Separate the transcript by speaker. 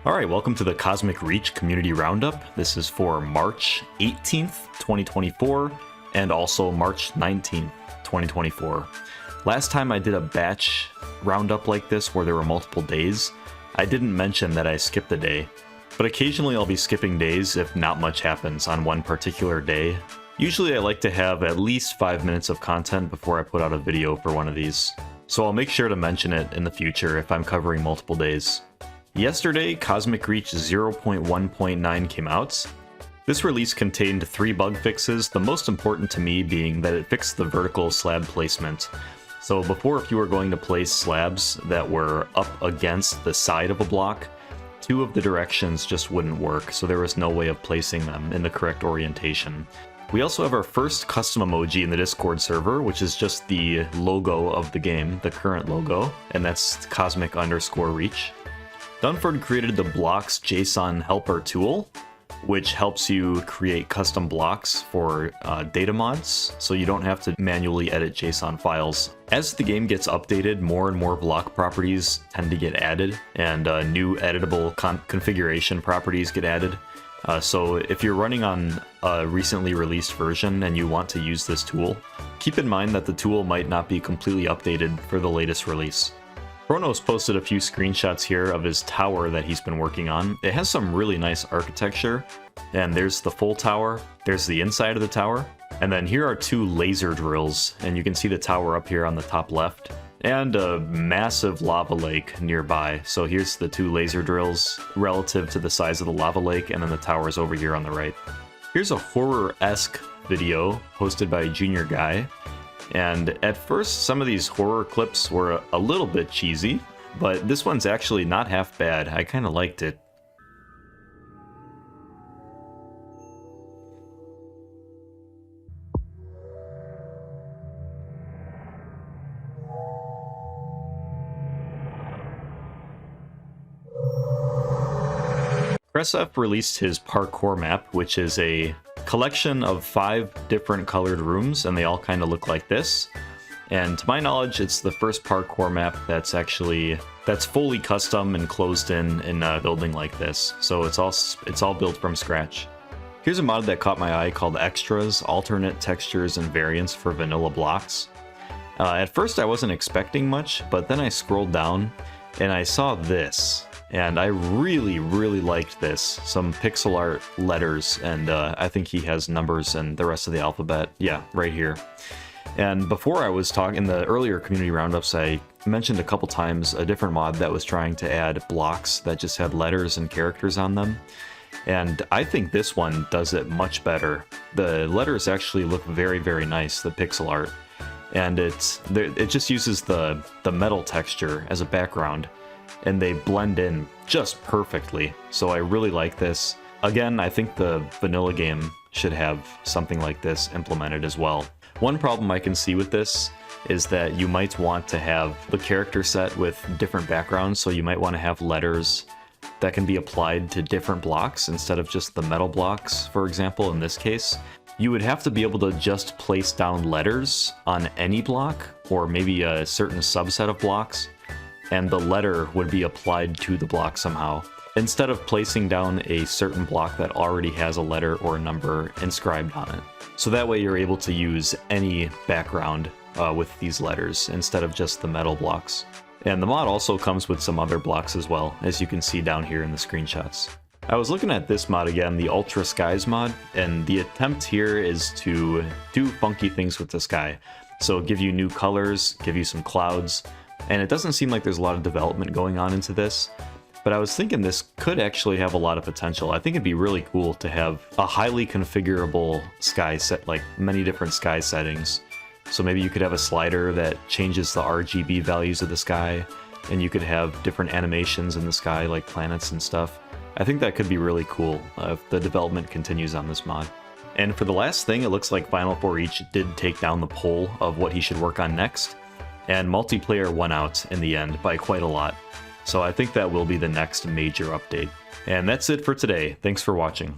Speaker 1: Alright, welcome to the Cosmic Reach Community Roundup. This is for March 18th, 2024, and also March 19th, 2024. Last time I did a batch roundup like this where there were multiple days, I didn't mention that I skipped a day. But occasionally I'll be skipping days if not much happens on one particular day. Usually I like to have at least 5 minutes of content before I put out a video for one of these. So I'll make sure to mention it in the future if I'm covering multiple days. Yesterday, Cosmic Reach 0.1.9 came out. This release contained 3 bug fixes, the most important to me being that it fixed the vertical slab placement. So before, if you were going to place slabs that were up against the side of a block, 2 of the directions just wouldn't work, so there was no way of placing them in the correct orientation. We also have our first custom emoji in the Discord server, which is just the logo of the game, the current logo, and that's Cosmic_Reach. Dunford created the Blocks JSON Helper tool, which helps you create custom blocks for data mods, so you don't have to manually edit JSON files. As the game gets updated, more and more block properties tend to get added, and new editable configuration properties get added. So if you're running on a recently released version and you want to use this tool, keep in mind that the tool might not be completely updated for the latest release. Chronos posted a few screenshots here of his tower that he's been working on. It has some really nice architecture, and there's the full tower, there's the inside of the tower, and then here are 2 laser drills, and you can see the tower up here on the top left, and a massive lava lake nearby. So here's the 2 laser drills relative to the size of the lava lake, and then the tower's over here on the right. Here's a horror-esque video posted by Junior Guy. And at first, some of these horror clips were a little bit cheesy, but this one's actually not half bad. I kind of liked it. Kressef released his parkour map, which is a collection of 5 different colored rooms, and they all kind of look like this. And to my knowledge, it's the first parkour map that's fully custom and closed in a building like this. So it's all built from scratch. Here's a mod that caught my eye called Extras, Alternate Textures and Variants for Vanilla Blocks. At first I wasn't expecting much, but then I scrolled down and I saw this. And I really liked this. Some pixel art letters, and I think he has numbers and the rest of the alphabet. Yeah, right here. And before I was talking, in the earlier community roundups, I mentioned a couple times a different mod that was trying to add blocks that just had letters and characters on them. And I think this one does it much better. The letters actually look very nice, the pixel art. And it just uses the metal texture as a background, and they blend in just perfectly. So I really like this. Again, I think the vanilla game should have something like this implemented as well. One problem I can see with this is that you might want to have the character set with different backgrounds, so you might want to have letters that can be applied to different blocks instead of just the metal blocks, for example, in this case. You would have to be able to just place down letters on any block, or maybe a certain subset of blocks, and the letter would be applied to the block somehow, instead of placing down a certain block that already has a letter or a number inscribed on it. So that way you're able to use any background with these letters, instead of just the metal blocks. And the mod also comes with some other blocks as well, as you can see down here in the screenshots. I was looking at this mod again, the Ultra Skies mod, and the attempt here is to do funky things with the sky. So give you new colors, give you some clouds, and it doesn't seem like there's a lot of development going on into this, but I was thinking this could actually have a lot of potential. I think it'd be really cool to have a highly configurable sky set, like many different sky settings. So maybe you could have a slider that changes the RGB values of the sky, and you could have different animations in the sky, like planets and stuff. I think that could be really cool if the development continues on this mod. And for the last thing, it looks like Final 4 Each did take down the poll of what he should work on next. And multiplayer won out in the end by quite a lot. So I think that will be the next major update. And that's it for today. Thanks for watching.